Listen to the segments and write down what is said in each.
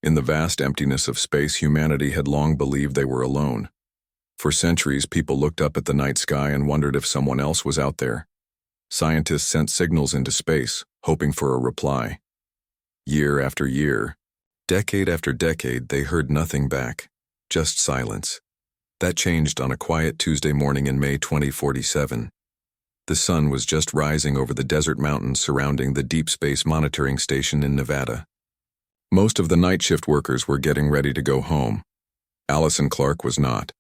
In the vast emptiness of space, humanity had long believed they were alone. For centuries, people looked up at the night sky and wondered if someone else was out there. Scientists sent signals into space, hoping for a reply. Year after year, decade after decade, they heard nothing back, just silence. That changed on a quiet Tuesday morning in May 2047. The sun was just rising over the desert mountains surrounding the Deep Space Monitoring Station in Nevada. Most of the night shift workers were getting ready to go home. Allison Clark was not.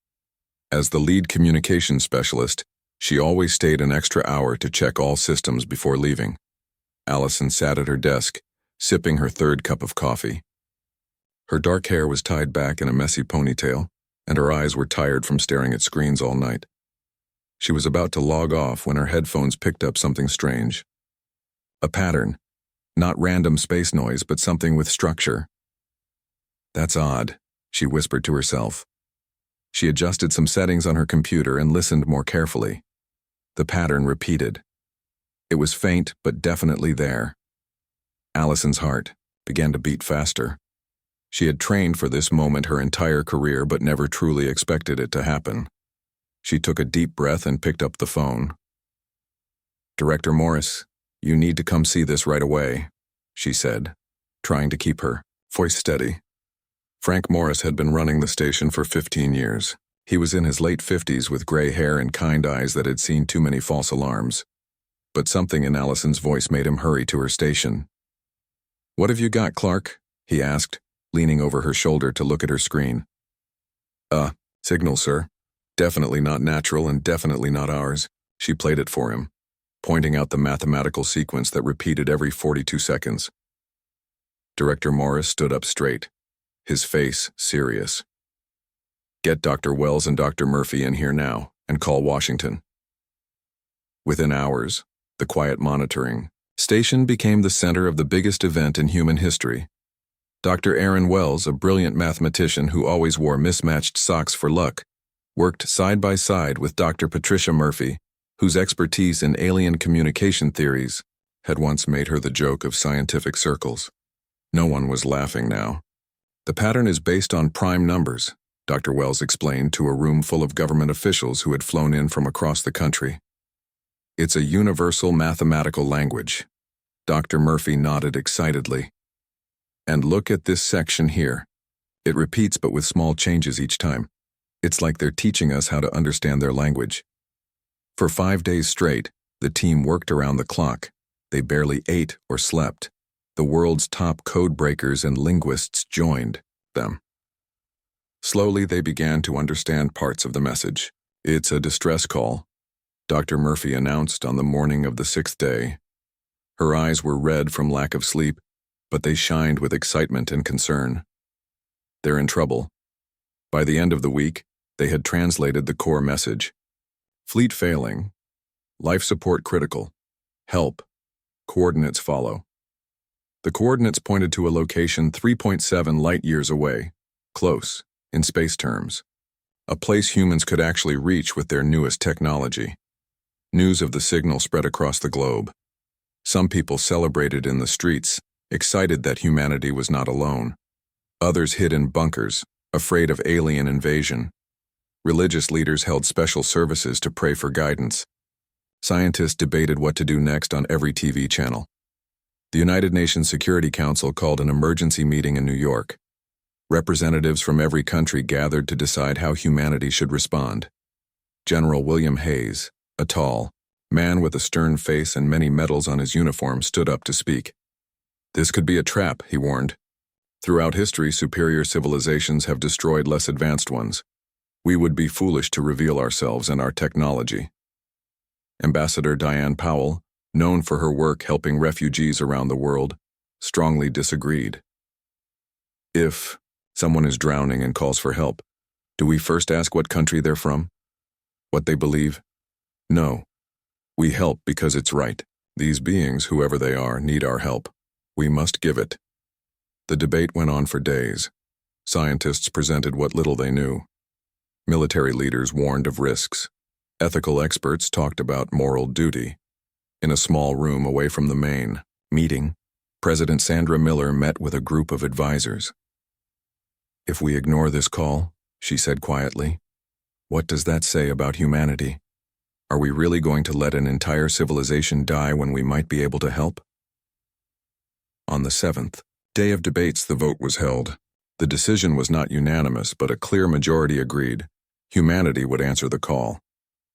As the lead communications specialist, she always stayed an extra hour to check all systems before leaving. Allison sat at her desk, sipping her third cup of coffee. Her dark hair was tied back in a messy ponytail, and her eyes were tired from staring at screens all night. She was about to log off when her headphones picked up something strange. A pattern. Not random space noise, but something with structure. "That's odd," she whispered to herself. She adjusted some settings on her computer and listened more carefully. The pattern repeated. It was faint, but definitely there. Allison's heart began to beat faster. She had trained for this moment her entire career, but never truly expected it to happen. She took a deep breath and picked up the phone. "Director Morris, you need to come see this right away," she said, trying to keep her voice steady. Frank Morris had been running the station for 15 years. He was in his late 50s with gray hair and kind eyes that had seen too many false alarms. But something in Allison's voice made him hurry to her station. "What have you got, Clark?" he asked, leaning over her shoulder to look at her screen. Signal, sir. Definitely not natural and definitely not ours." She played it for him, pointing out the mathematical sequence that repeated every 42 seconds. Director Morris stood up straight, his face serious. "Get Dr. Wells and Dr. Murphy in here now, and call Washington." Within hours, the quiet monitoring station became the center of the biggest event in human history. Dr. Aaron Wells, a brilliant mathematician who always wore mismatched socks for luck, worked side by side with Dr. Patricia Murphy, whose expertise in alien communication theories had once made her the joke of scientific circles. No one was laughing now. "The pattern is based on prime numbers," Dr. Wells explained to a room full of government officials who had flown in from across the country. "It's a universal mathematical language." Dr. Murphy nodded excitedly. "And look at this section here. It repeats but with small changes each time. It's like they're teaching us how to understand their language." For 5 days straight, the team worked around the clock. They barely ate or slept. The world's top code breakers and linguists joined them. Slowly, they began to understand parts of the message. "It's a distress call," Dr. Murphy announced on the morning of the 6th day. Her eyes were red from lack of sleep, but they shined with excitement and concern. "They're in trouble." By the end of the week, they had translated the core message. "Fleet failing. Life support critical. Help. Coordinates follow." The coordinates pointed to a location 3.7 light-years away. Close, in space terms. A place humans could actually reach with their newest technology. News of the signal spread across the globe. Some people celebrated in the streets, excited that humanity was not alone. Others hid in bunkers, afraid of alien invasion. Religious leaders held special services to pray for guidance. Scientists debated what to do next on every TV channel. The United Nations Security Council called an emergency meeting in New York. Representatives from every country gathered to decide how humanity should respond. General William Hayes, a tall man with a stern face and many medals on his uniform, stood up to speak. "This could be a trap," he warned. "Throughout history, superior civilizations have destroyed less advanced ones. We would be foolish to reveal ourselves and our technology." Ambassador Diane Powell, known for her work helping refugees around the world, strongly disagreed. "If someone is drowning and calls for help, do we first ask what country they're from? What they believe? No. We help because it's right. These beings, whoever they are, need our help. We must give it." The debate went on for days. Scientists presented what little they knew. Military leaders warned of risks. Ethical experts talked about moral duty. In a small room away from the main meeting, President Sandra Miller met with a group of advisors. If we ignore this call, she said quietly, what does that say about humanity? Are we really going to let an entire civilization die when we might be able to help? On the 7th day of debates, the vote was held. The decision was not unanimous, but a clear majority agreed. Humanity would answer the call.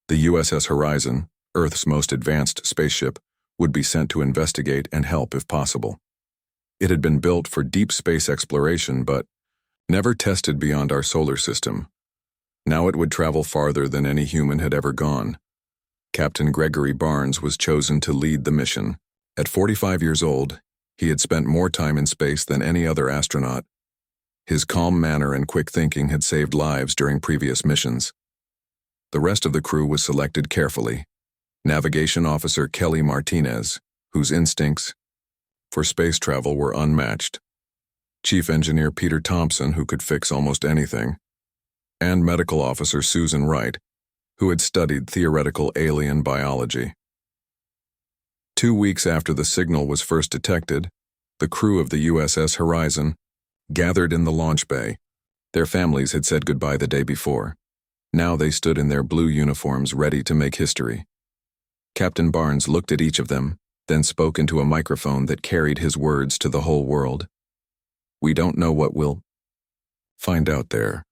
The USS Horizon, Earth's most advanced spaceship, would be sent to investigate and help if possible. It had been built for deep space exploration, but never tested beyond our solar system. Now it would travel farther than any human had ever gone. Captain Gregory Barnes was chosen to lead the mission. At 45 years old, he had spent more time in space than any other astronaut. His calm manner and quick thinking had saved lives during previous missions. The rest of the crew was selected carefully. Navigation Officer Kelly Martinez, whose instincts for space travel were unmatched. Chief Engineer Peter Thompson, who could fix almost anything. And Medical Officer Susan Wright, who had studied theoretical alien biology. 2 weeks after the signal was first detected, the crew of the USS Horizon gathered in the launch bay. Their families had said goodbye the day before. Now they stood in their blue uniforms ready to make history. Captain Barnes looked at each of them, then spoke into a microphone that carried his words to the whole world. We don't know what we'll find out there,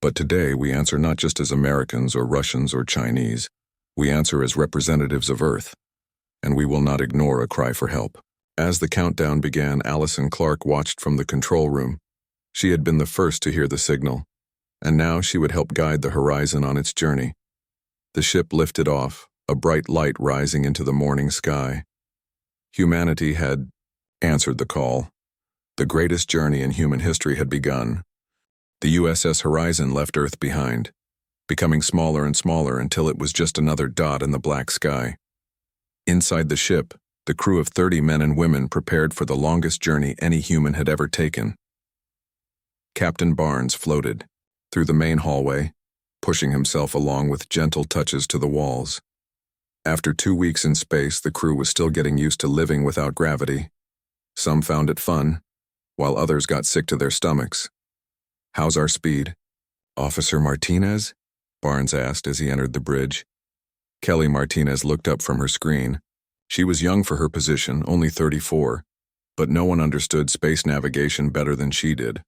but today we answer not just as Americans or Russians or Chinese. We answer as representatives of Earth, and we will not ignore a cry for help. As the countdown began, Allison Clark watched from the control room. She had been the first to hear the signal, and now she would help guide the Horizon on its journey. The ship lifted off, a bright light rising into the morning sky. Humanity had answered the call. The greatest journey in human history had begun. The USS Horizon left Earth behind, becoming smaller and smaller until it was just another dot in the black sky. Inside the ship, the crew of 30 men and women prepared for the longest journey any human had ever taken. Captain Barnes floated through the main hallway, pushing himself along with gentle touches to the walls. After 2 weeks in space, the crew was still getting used to living without gravity. Some found it fun, while others got sick to their stomachs. How's our speed? Officer Martinez? Barnes asked as he entered the bridge. Kelly Martinez looked up from her screen. She was young for her position, only 34, but no one understood space navigation better than she did.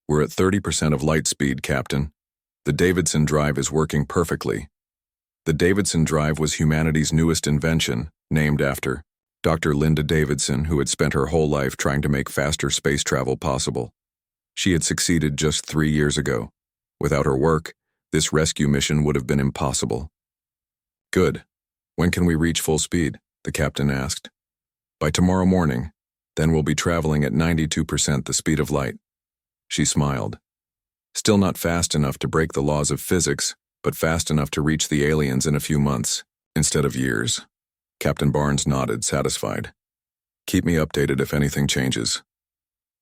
We're at 30% of light speed, Captain. The Davidson drive is working perfectly. The Davidson drive was humanity's newest invention, named after Dr. Linda Davidson, who had spent her whole life trying to make faster space travel possible. She had succeeded just 3 years ago. Without her work, this rescue mission would have been impossible. Good. When can we reach full speed? The captain asked. By tomorrow morning. Then we'll be traveling at 92% the speed of light. She smiled. Still not fast enough to break the laws of physics, but fast enough to reach the aliens in a few months, instead of years. Captain Barnes nodded, satisfied. Keep me updated if anything changes.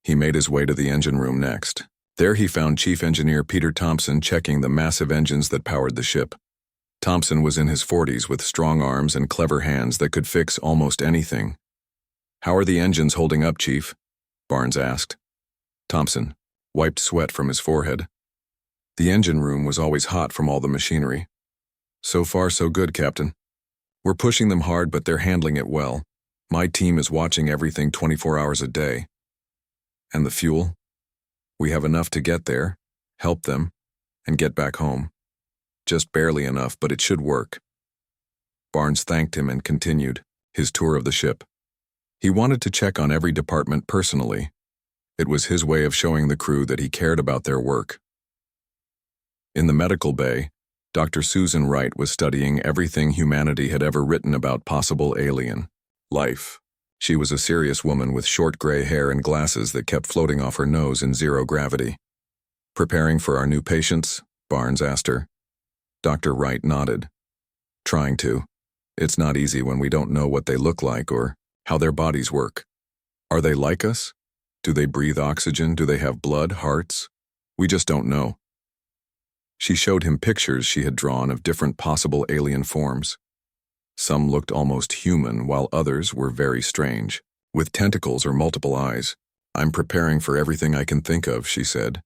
He made his way to the engine room next. There he found Chief Engineer Peter Thompson checking the massive engines that powered the ship. Thompson was in his 40s with strong arms and clever hands that could fix almost anything. How are the engines holding up, Chief? Barnes asked. Thompson wiped sweat from his forehead. The engine room was always hot from all the machinery. So far, so good, Captain. We're pushing them hard, but they're handling it well. My team is watching everything 24 hours a day. And the fuel? We have enough to get there, help them, and get back home. Just barely enough, but it should work. Barnes thanked him and continued his tour of the ship. He wanted to check on every department personally. It was his way of showing the crew that he cared about their work. In the medical bay, Dr. Susan Wright was studying everything humanity had ever written about possible alien life. She was a serious woman with short gray hair and glasses that kept floating off her nose in zero gravity. Preparing for our new patients? Barnes asked her. Dr. Wright nodded. Trying to. It's not easy when we don't know what they look like or how their bodies work. Are they like us? Do they breathe oxygen? Do they have blood, hearts? We just don't know. She showed him pictures she had drawn of different possible alien forms. Some looked almost human, while others were very strange, with tentacles or multiple eyes. I'm preparing for everything I can think of, she said.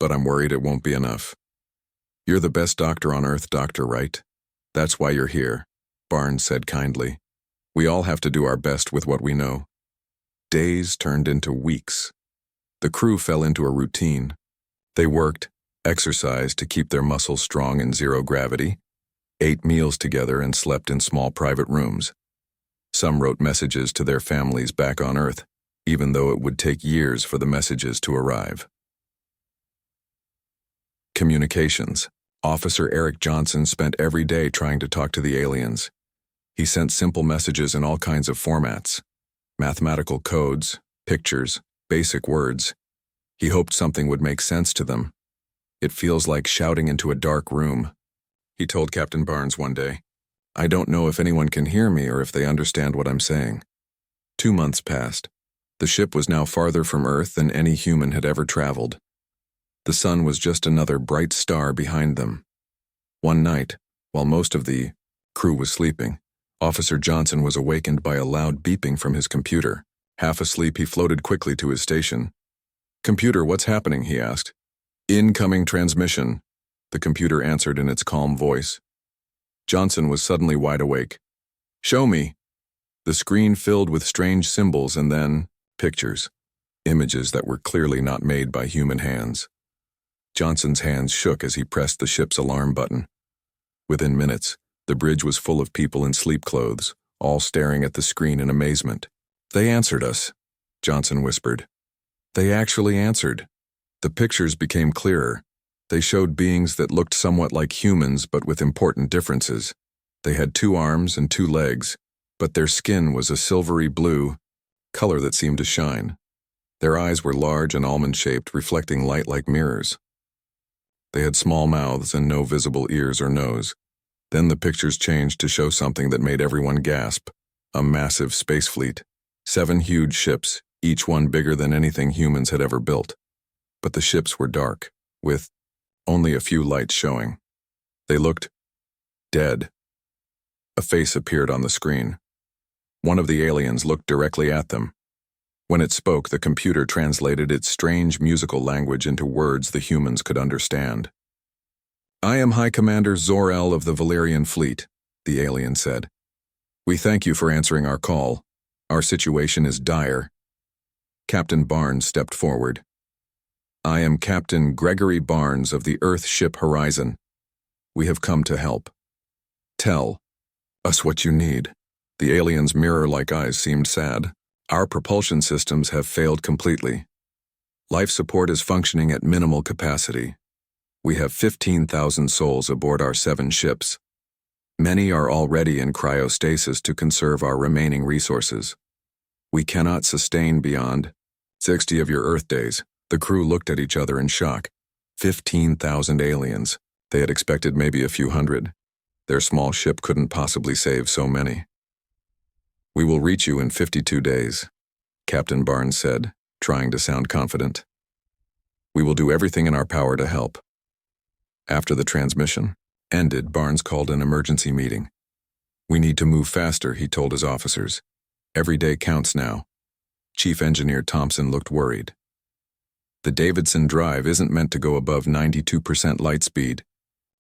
but I'm worried it won't be enough. You're the best doctor on Earth, doctor, right? That's why you're here, Barnes said kindly. We all have to do our best with what we know. Days turned into weeks. The crew fell into a routine. They worked, exercised to keep their muscles strong in zero gravity, ate meals together and slept in small private rooms. Some wrote messages to their families back on Earth, even though it would take years for the messages to arrive. Communications. Officer Eric Johnson spent every day trying to talk to the aliens. He sent simple messages in all kinds of formats. Mathematical codes, pictures, basic words. He hoped something would make sense to them. It feels like shouting into a dark room, he told Captain Barnes one day. I don't know if anyone can hear me or if they understand what I'm saying. 2 months passed. The ship was now farther from Earth than any human had ever traveled. The sun was just another bright star behind them. One night, while most of the crew was sleeping, Officer Johnson was awakened by a loud beeping from his computer. Half asleep, he floated quickly to his station. Computer, what's happening? He asked. Incoming transmission, the computer answered in its calm voice. Johnson was suddenly wide awake. Show me. The screen filled with strange symbols and then pictures, images that were clearly not made by human hands. Johnson's hands shook as he pressed the ship's alarm button. Within minutes, the bridge was full of people in sleep clothes, all staring at the screen in amazement. They answered us, Johnson whispered. They actually answered. The pictures became clearer. They showed beings that looked somewhat like humans but with important differences. They had 2 arms and 2 legs, but their skin was a silvery blue, color that seemed to shine. Their eyes were large and almond-shaped, reflecting light like mirrors. They had small mouths and no visible ears or nose. Then the pictures changed to show something that made everyone gasp. A massive space fleet. 7 huge ships, each one bigger than anything humans had ever built. But the ships were dark, with only a few lights showing. They looked dead. A face appeared on the screen. One of the aliens looked directly at them. When it spoke, the computer translated its strange musical language into words the humans could understand. I am High Commander Zor-El of the Valerian Fleet, the alien said. We thank you for answering our call. Our situation is dire. Captain Barnes stepped forward. I am Captain Gregory Barnes of the Earth ship Horizon. We have come to help. Tell us what you need. The alien's mirror-like eyes seemed sad. Our propulsion systems have failed completely. Life support is functioning at minimal capacity. We have 15,000 souls aboard our 7 ships. Many are already in cryostasis to conserve our remaining resources. We cannot sustain beyond 60 of your Earth days. The crew looked at each other in shock. 15,000 aliens. They had expected maybe a few hundred. Their small ship couldn't possibly save so many. We will reach you in 52 days, Captain Barnes said, trying to sound confident. We will do everything in our power to help. After the transmission ended, Barnes called an emergency meeting. We need to move faster, he told his officers. Every day counts now. Chief Engineer Thompson looked worried. The Davidson drive isn't meant to go above 92% light speed.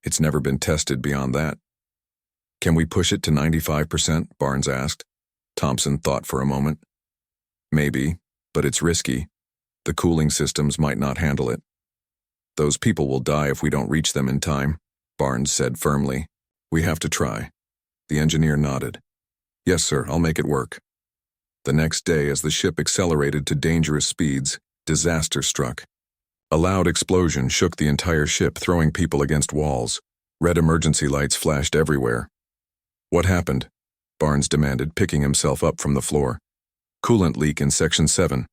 It's never been tested beyond that. Can we push it to 95%? Barnes asked. Thompson thought for a moment. Maybe, but it's risky. The cooling systems might not handle it. Those people will die if we don't reach them in time, Barnes said firmly. We have to try. The engineer nodded. Yes, sir, I'll make it work. The next day, as the ship accelerated to dangerous speeds, disaster struck. A loud explosion shook the entire ship, throwing people against walls. Red emergency lights flashed everywhere. What happened? Barnes demanded, picking himself up from the floor. Coolant leak in Section 7.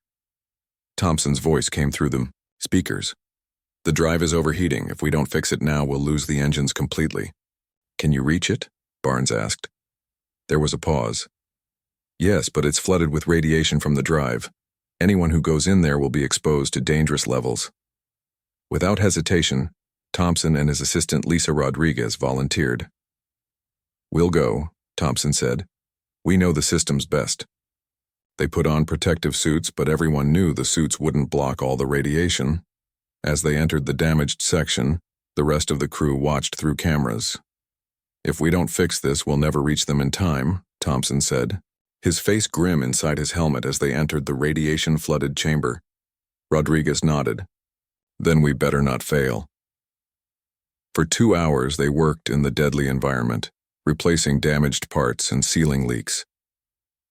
Thompson's voice came through the speakers. The drive is overheating. If we don't fix it now, we'll lose the engines completely. Can you reach it? Barnes asked. There was a pause. Yes, but it's flooded with radiation from the drive. Anyone who goes in there will be exposed to dangerous levels. Without hesitation, Thompson and his assistant Lisa Rodriguez volunteered. We'll go, Thompson said. We know the systems best. They put on protective suits, but everyone knew the suits wouldn't block all the radiation. As they entered the damaged section, the rest of the crew watched through cameras. "If we don't fix this, we'll never reach them in time," Thompson said, his face grim inside his helmet as they entered the radiation-flooded chamber. Rodriguez nodded. "Then we better not fail." For 2 hours they worked in the deadly environment, replacing damaged parts and sealing leaks.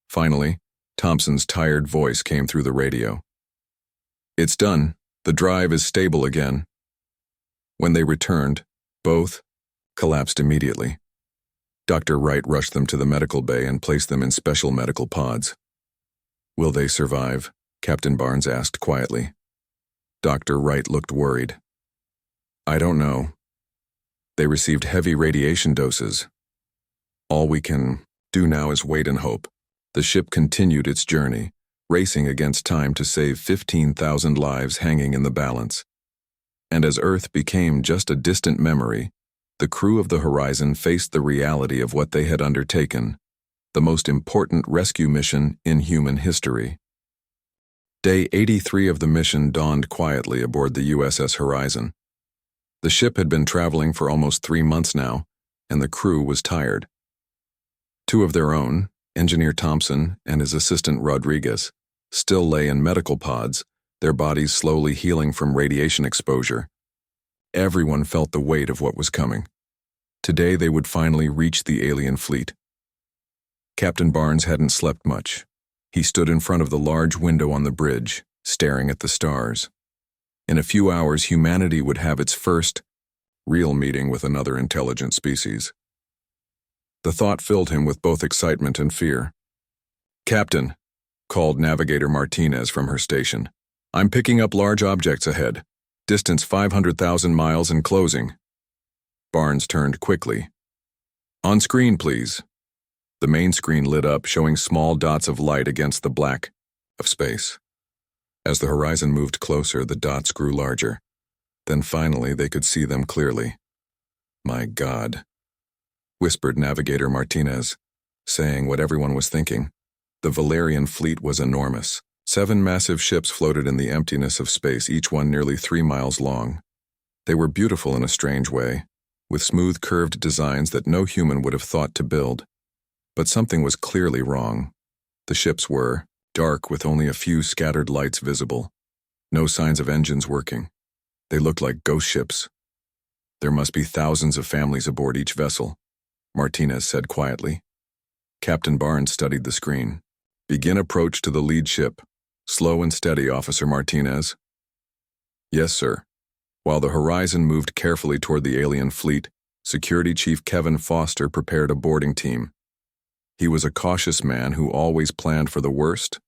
Finally, Thompson's tired voice came through the radio. "It's done. The drive is stable again." When they returned, both collapsed immediately. Dr. Wright rushed them to the medical bay and placed them in special medical pods. "Will they survive?" Captain Barnes asked quietly. Dr. Wright looked worried. "I don't know. They received heavy radiation doses. All we can do now is wait and hope." The ship continued its journey, racing against time to save 15,000 lives hanging in the balance. And as Earth became just a distant memory, the crew of the Horizon faced the reality of what they had undertaken, the most important rescue mission in human history. Day 83 of the mission dawned quietly aboard the USS Horizon. The ship had been traveling for almost 3 months now, and the crew was tired. Two of their own, Engineer Thompson and his assistant Rodriguez, still lay in medical pods, their bodies slowly healing from radiation exposure. Everyone felt the weight of what was coming. Today they would finally reach the alien fleet. Captain Barnes hadn't slept much. He stood in front of the large window on the bridge, staring at the stars. In a few hours, humanity would have its first real meeting with another intelligent species. The thought filled him with both excitement and fear. "Captain," called Navigator Martinez from her station, "I'm picking up large objects ahead. Distance 500,000 miles and closing." Barnes turned quickly. "On screen, please." The main screen lit up, showing small dots of light against the black of space. As the horizon moved closer, the dots grew larger. Then finally they could see them clearly. "My God," whispered Navigator Martinez, saying what everyone was thinking. The Valerian fleet was enormous. 7 massive ships floated in the emptiness of space, each one nearly 3 miles long. They were beautiful in a strange way, with smooth curved designs that no human would have thought to build. But something was clearly wrong. The ships were dark with only a few scattered lights visible. No signs of engines working. They looked like ghost ships. "There must be thousands of families aboard each vessel," Martinez said quietly. Captain Barnes studied the screen. "Begin approach to the lead ship. Slow and steady, Officer Martinez." "Yes, sir." While the Horizon moved carefully toward the alien fleet, Security Chief Kevin Foster prepared a boarding team. He was a cautious man who always planned for the worst,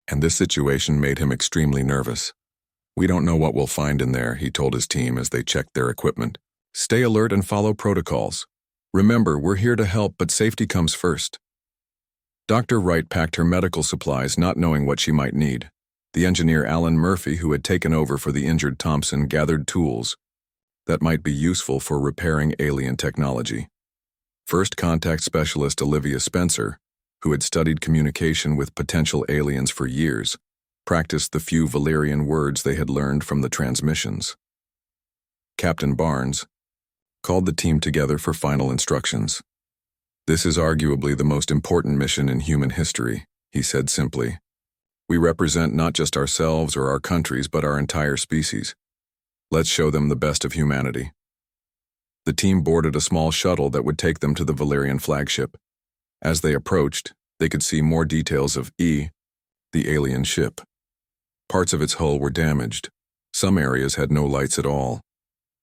and this situation made him extremely nervous. "We don't know what we'll find in there," he told his team as they checked their equipment. "Stay alert and follow protocols. Remember, we're here to help, but safety comes first." Dr. Wright packed her medical supplies, not knowing what she might need. The engineer Alan Murphy, who had taken over for the injured Thompson, gathered tools that might be useful for repairing alien technology. First contact specialist Olivia Spencer, who had studied communication with potential aliens for years, practiced the few Valerian words they had learned from the transmissions. Captain Barnes called the team together for final instructions. "This is arguably the most important mission in human history," he said simply. "We represent not just ourselves or our countries, but our entire species. Let's show them the best of humanity." The team boarded a small shuttle that would take them to the Valerian flagship. As they approached, they could see more details of the alien ship. Parts of its hull were damaged. Some areas had no lights at all.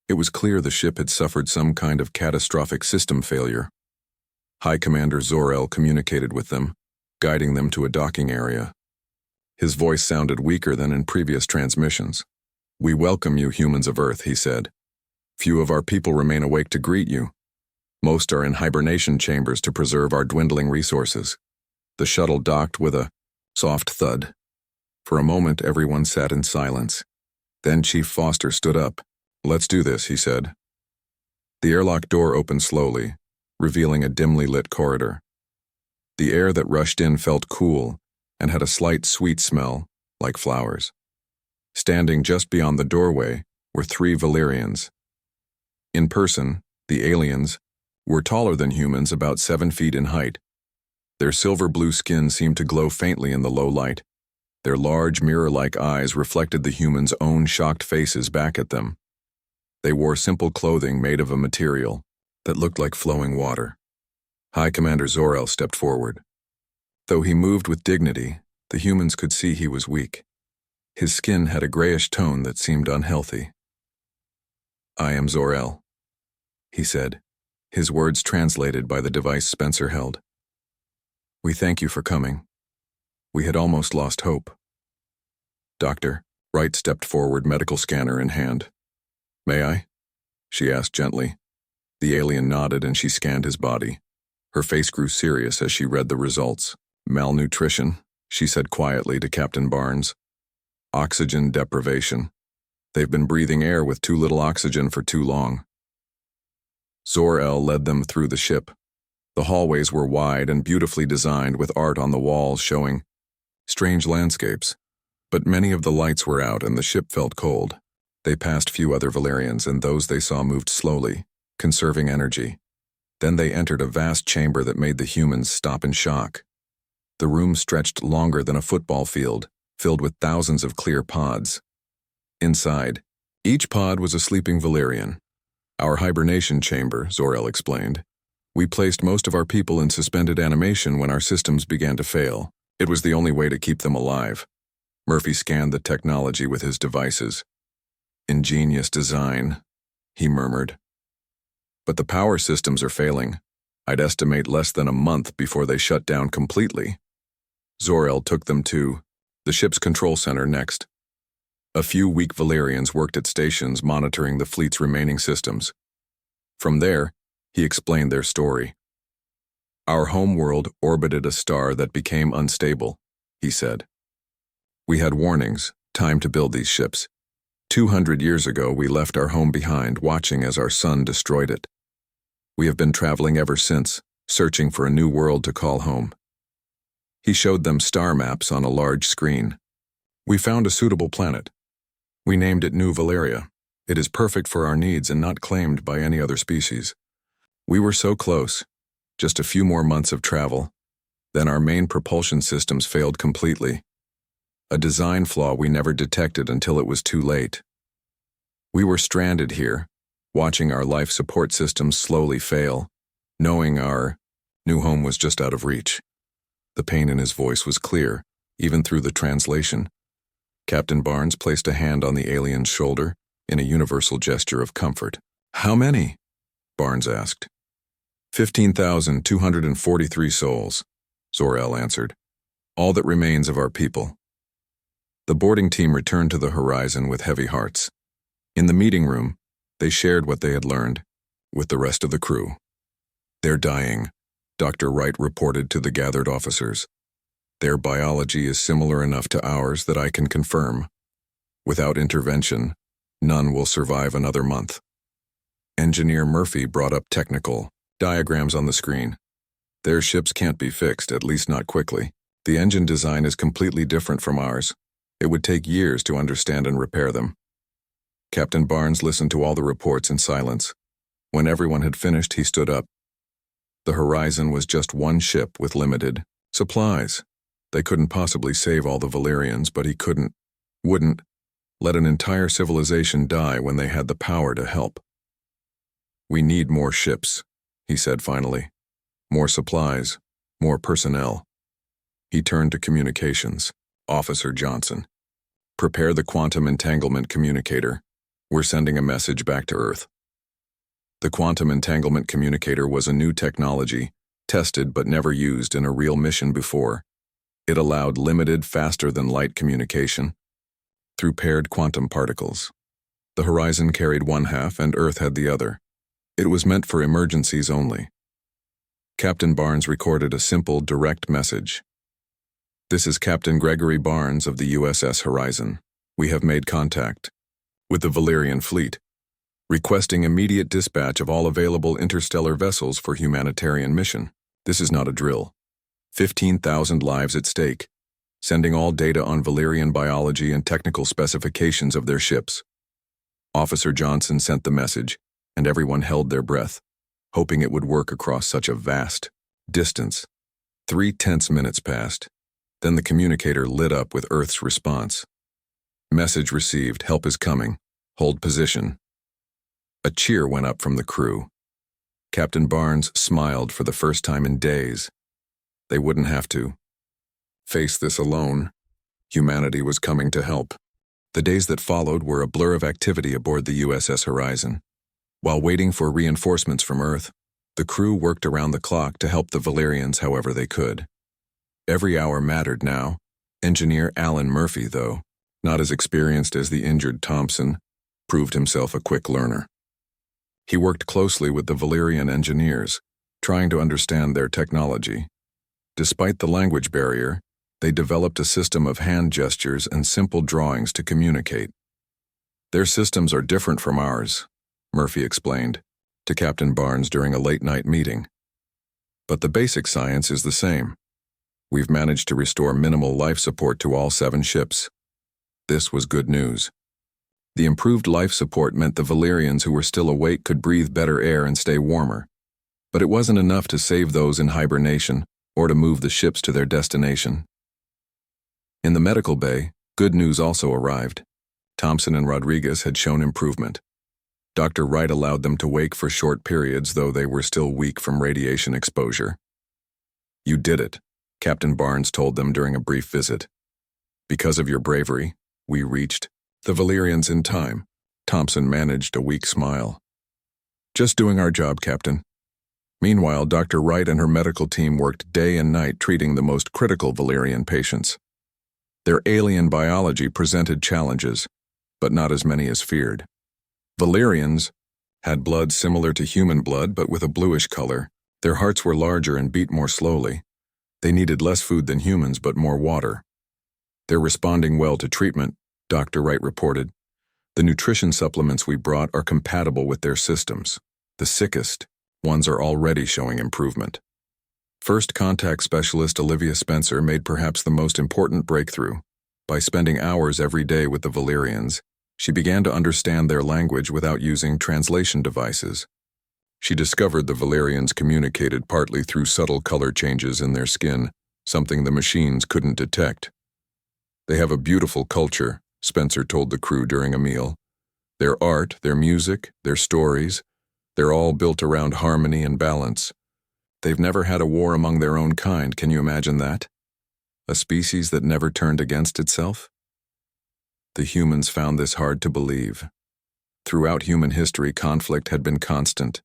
It was clear the ship had suffered some kind of catastrophic system failure. High Commander Zor-El communicated with them, guiding them to a docking area. His voice sounded weaker than in previous transmissions. "We welcome you, humans of Earth," he said. "Few of our people remain awake to greet you. Most are in hibernation chambers to preserve our dwindling resources." The shuttle docked with a soft thud. For a moment, everyone sat in silence. Then Chief Foster stood up. "Let's do this," he said. The airlock door opened slowly, revealing a dimly lit corridor. The air that rushed in felt cool and had a slight sweet smell, like flowers. Standing just beyond the doorway were 3 Valerians. In person, the aliens were taller than humans, about 7 feet in height. Their silver-blue skin seemed to glow faintly in the low light. Their large, mirror-like eyes reflected the humans' own shocked faces back at them. They wore simple clothing made of a material that looked like flowing water. High Commander Zor-El stepped forward. Though he moved with dignity, the humans could see he was weak. His skin had a grayish tone that seemed unhealthy. "I am Zor-El," he said, his words translated by the device Spencer held. "We thank you for coming. We had almost lost hope." "Doctor," Wright stepped forward, medical scanner in hand. "May I?" she asked gently. The alien nodded and she scanned his body. Her face grew serious as she read the results. "Malnutrition," she said quietly to Captain Barnes. "Oxygen deprivation. They've been breathing air with too little oxygen for too long." Zor-El led them through the ship. The hallways were wide and beautifully designed with art on the walls showing strange landscapes. But many of the lights were out and the ship felt cold. They passed few other Valerians, and those they saw moved slowly, conserving energy. Then they entered a vast chamber that made the humans stop in shock. The room stretched longer than a football field, filled with thousands of clear pods. Inside, each pod was a sleeping Valerian. "Our hibernation chamber," Zor-El explained. "We placed most of our people in suspended animation when our systems began to fail. It was the only way to keep them alive." Murphy scanned the technology with his devices. "Ingenious design," he murmured. "But the power systems are failing. I'd estimate less than a month before they shut down completely." Zor-El took them to the ship's control center next. A few weak Valerians worked at stations monitoring the fleet's remaining systems. From there, he explained their story. "Our homeworld orbited a star that became unstable," he said. "We had warnings, time to build these ships. 200 years ago, we left our home behind, watching as our sun destroyed it. We have been traveling ever since, searching for a new world to call home." He showed them star maps on a large screen. "We found a suitable planet. We named it New Valeria. It is perfect for our needs and not claimed by any other species. We were so close, just a few more months of travel. Then our main propulsion systems failed completely. A design flaw we never detected until it was too late. We were stranded here, watching our life support systems slowly fail, knowing our new home was just out of reach." The pain in his voice was clear, even through the translation. Captain Barnes placed a hand on the alien's shoulder in a universal gesture of comfort. "How many?" Barnes asked. 15,243 souls, Zor-El answered. "All that remains of our people." The boarding team returned to the horizon with heavy hearts. In the meeting room, they shared what they had learned with the rest of the crew. "They're dying," Dr. Wright reported to the gathered officers. "Their biology is similar enough to ours that I can confirm. Without intervention, none will survive another month." Engineer Murphy brought up technical diagrams on the screen. "Their ships can't be fixed, at least not quickly. The engine design is completely different from ours. It would take years to understand and repair them." Captain Barnes listened to all the reports in silence. When everyone had finished, he stood up. The horizon was just one ship with limited supplies. They couldn't possibly save all the Valerians, but he wouldn't let an entire civilization die when they had the power to help. "We need more ships," he said finally. "More supplies, more personnel." He turned to communications. "Officer Johnson, prepare the quantum entanglement communicator. We're sending a message back to Earth." The quantum entanglement communicator was a new technology, tested but never used in a real mission before. It allowed limited, faster-than-light communication through paired quantum particles. The horizon carried one half and Earth had the other. It was meant for emergencies only. Captain Barnes recorded a simple, direct message. "This is Captain Gregory Barnes of the USS Horizon. We have made contact with the Valerian fleet, requesting immediate dispatch of all available interstellar vessels for humanitarian mission. This is not a drill. 15,000 lives at stake. Sending all data on Valerian biology and technical specifications of their ships." Officer Johnson sent the message, and everyone held their breath, hoping it would work across such a vast distance. 3 tense minutes passed. Then the communicator lit up with Earth's response. Message received, help is coming. Hold position. A cheer went up from the crew. Captain Barnes smiled for the first time in days. They wouldn't have to face this alone. Humanity was coming to help. The days that followed were a blur of activity aboard the USS Horizon. While waiting for reinforcements from Earth, the crew worked around the clock to help the Valerians however they could. Every hour mattered now. Engineer Alan Murphy, though, not as experienced as the injured Thompson, proved himself a quick learner. He worked closely with the Valerian engineers, trying to understand their technology. Despite the language barrier, they developed a system of hand gestures and simple drawings to communicate. Their systems are different from ours, Murphy explained to Captain Barnes during a late-night meeting. But the basic science is the same. We've managed to restore minimal life support to all 7 ships. This was good news. The improved life support meant the Valerians who were still awake could breathe better air and stay warmer. But it wasn't enough to save those in hibernation or to move the ships to their destination. In the medical bay, good news also arrived. Thompson and Rodriguez had shown improvement. Dr. Wright allowed them to wake for short periods, though they were still weak from radiation exposure. You did it, Captain Barnes told them during a brief visit. Because of your bravery, we reached the Valerians in time. Thompson managed a weak smile. Just doing our job, Captain. Meanwhile, Dr. Wright and her medical team worked day and night treating the most critical Valerian patients. Their alien biology presented challenges, but not as many as feared. Valerians had blood similar to human blood but with a bluish color. Their hearts were larger and beat more slowly. They needed less food than humans but more water. They're responding well to treatment, Dr. Wright reported. The nutrition supplements we brought are compatible with their systems. The sickest ones are already showing improvement. First contact specialist Olivia Spencer made perhaps the most important breakthrough. By spending hours every day with the Valerians, she began to understand their language without using translation devices. She discovered the Valerians communicated partly through subtle color changes in their skin, something the machines couldn't detect. They have a beautiful culture, Spencer told the crew during a meal. Their art, their music, their stories, they're all built around harmony and balance. They've never had a war among their own kind, can you imagine that? A species that never turned against itself? The humans found this hard to believe. Throughout human history, conflict had been constant.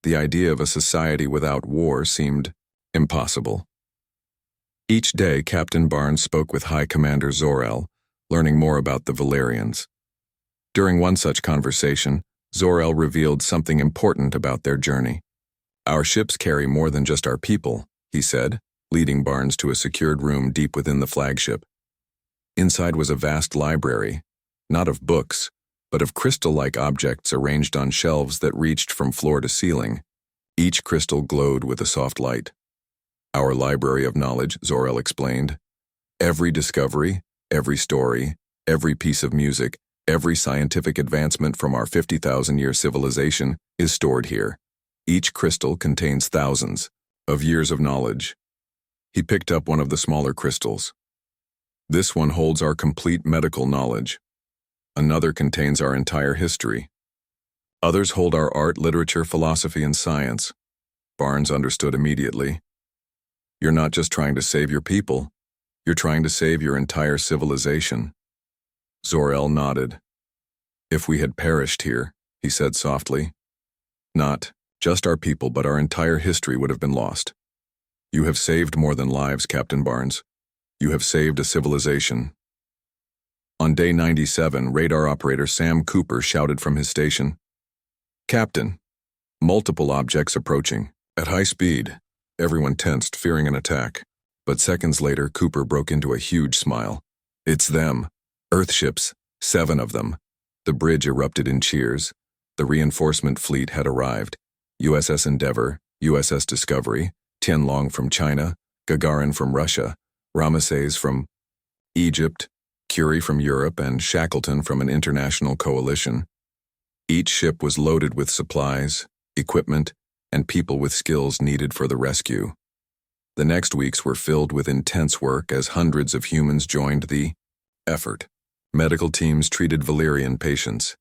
The idea of a society without war seemed impossible. Each day, Captain Barnes spoke with High Commander Zor-El, learning more about the Valerians. During one such conversation, Zor-El revealed something important about their journey. Our ships carry more than just our people, he said, leading Barnes to a secured room deep within the flagship. Inside was a vast library, not of books, but of crystal-like objects arranged on shelves that reached from floor to ceiling. Each crystal glowed with a soft light. Our library of knowledge, Zor-El explained. Every discovery, every story, every piece of music, every scientific advancement from our 50,000-year civilization is stored here. Each crystal contains thousands of years of knowledge. He picked up one of the smaller crystals. This one holds our complete medical knowledge. Another contains our entire history. Others hold our art, literature, philosophy, and science. Barnes understood immediately. You're not just trying to save your people, you're trying to save your entire civilization. Zor-El nodded. If we had perished here, he said softly, not just our people but our entire history would have been lost. You have saved more than lives, Captain Barnes. You have saved a civilization. On day 97, radar operator Sam Cooper shouted from his station, Captain, multiple objects approaching, at high speed. Everyone tensed, fearing an attack. But seconds later, Cooper broke into a huge smile. It's them. Earthships, 7 of them. The bridge erupted in cheers. The reinforcement fleet had arrived. USS Endeavour, USS Discovery, Tianlong from China, Gagarin from Russia, Ramesses from Egypt, Curie from Europe, and Shackleton from an international coalition. Each ship was loaded with supplies, equipment, and people with skills needed for the rescue. The next weeks were filled with intense work as hundreds of humans joined the effort. Medical teams treated Valyrian patients.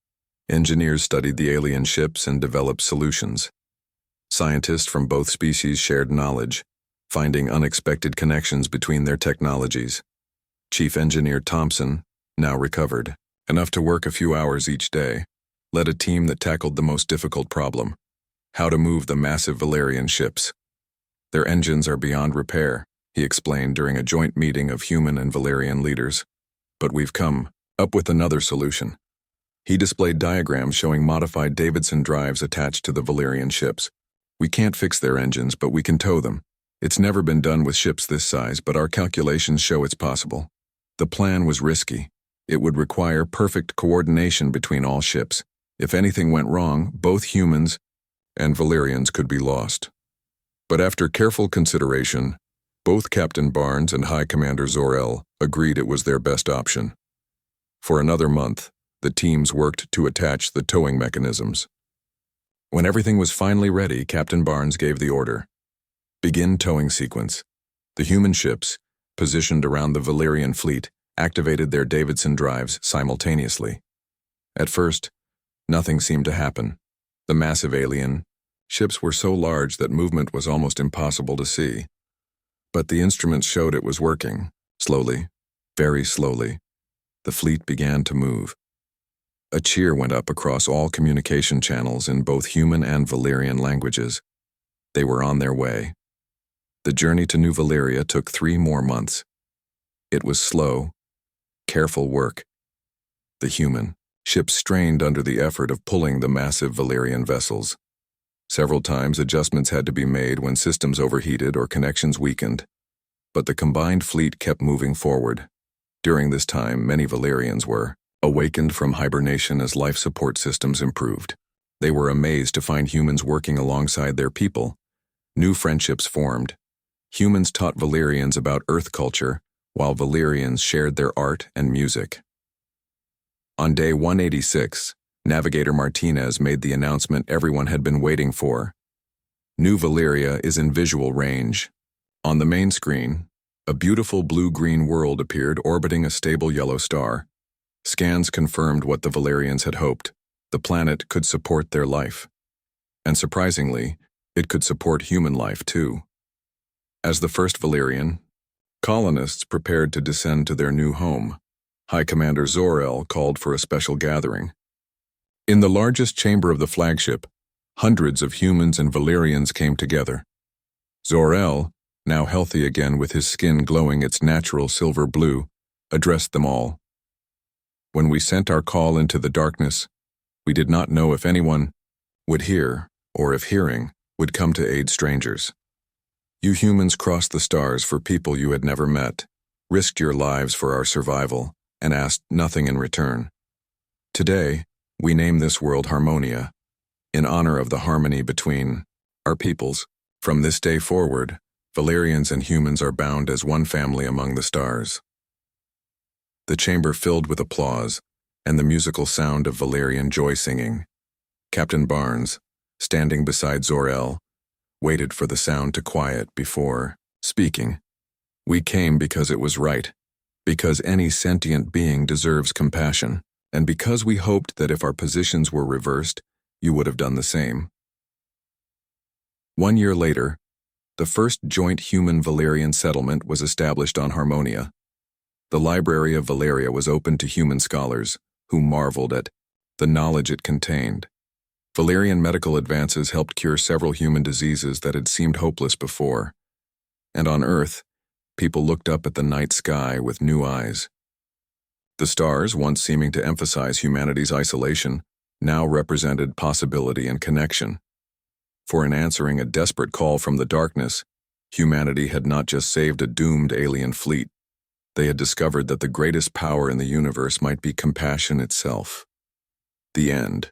Engineers studied the alien ships and developed solutions. Scientists from both species shared knowledge, finding unexpected connections between their technologies. Chief Engineer Thompson, now recovered, enough to work a few hours each day, led a team that tackled the most difficult problem: how to move the massive Valyrian ships. Their engines are beyond repair, he explained during a joint meeting of human and Valyrian leaders. But we've come up with another solution. He displayed diagrams showing modified Davidson drives attached to the Valyrian ships. We can't fix their engines, but we can tow them. It's never been done with ships this size, but our calculations show it's possible. The plan was risky. It would require perfect coordination between all ships. If anything went wrong, both humans and Valyrians could be lost. But after careful consideration, both Captain Barnes and High Commander Zor-El agreed it was their best option. For another month, the teams worked to attach the towing mechanisms. When everything was finally ready, Captain Barnes gave the order. Begin towing sequence. The human ships, positioned around the Valyrian fleet, activated their Davidson drives simultaneously. At first, nothing seemed to happen. The massive alien ships were so large that movement was almost impossible to see. But the instruments showed it was working. Slowly, very slowly, the fleet began to move. A cheer went up across all communication channels in both human and Valyrian languages. They were on their way. The journey to New Valyria took 3 more months. It was slow, careful work. The human ships strained under the effort of pulling the massive Valyrian vessels. Several times adjustments had to be made when systems overheated or connections weakened. But the combined fleet kept moving forward. During this time, many Valyrians were awakened from hibernation as life support systems improved. They were amazed to find humans working alongside their people. New friendships formed. Humans taught Valyrians about Earth culture, while Valyrians shared their art and music. On day 186, Navigator Martinez made the announcement everyone had been waiting for. New Valyria is in visual range. On the main screen, a beautiful blue-green world appeared orbiting a stable yellow star. Scans confirmed what the Valyrians had hoped. The planet could support their life. And surprisingly, it could support human life too. As the first Valyrian, colonists prepared to descend to their new home. High Commander Zor-El called for a special gathering. In the largest chamber of the flagship, hundreds of humans and Valyrians came together. Zor-El, now healthy again with his skin glowing its natural silver blue, addressed them all. When we sent our call into the darkness, we did not know if anyone would hear, or if hearing, would come to aid strangers. You humans crossed the stars for people you had never met, risked your lives for our survival, and asked nothing in return. Today, we name this world Harmonia, in honor of the harmony between our peoples. From this day forward, Valyrians and humans are bound as one family among the stars. The chamber filled with applause and the musical sound of Valyrian joy singing. Captain Barnes, standing beside Zor-El, waited for the sound to quiet before speaking. We came because it was right, because any sentient being deserves compassion, and because we hoped that if our positions were reversed, you would have done the same. 1 year later, the first joint human-Valyrian settlement was established on Harmonia. The Library of Valyria was open to human scholars, who marveled at the knowledge it contained. Valyrian medical advances helped cure several human diseases that had seemed hopeless before. And on Earth, people looked up at the night sky with new eyes. The stars, once seeming to emphasize humanity's isolation, now represented possibility and connection. For in answering a desperate call from the darkness, humanity had not just saved a doomed alien fleet. They had discovered that the greatest power in the universe might be compassion itself. The end.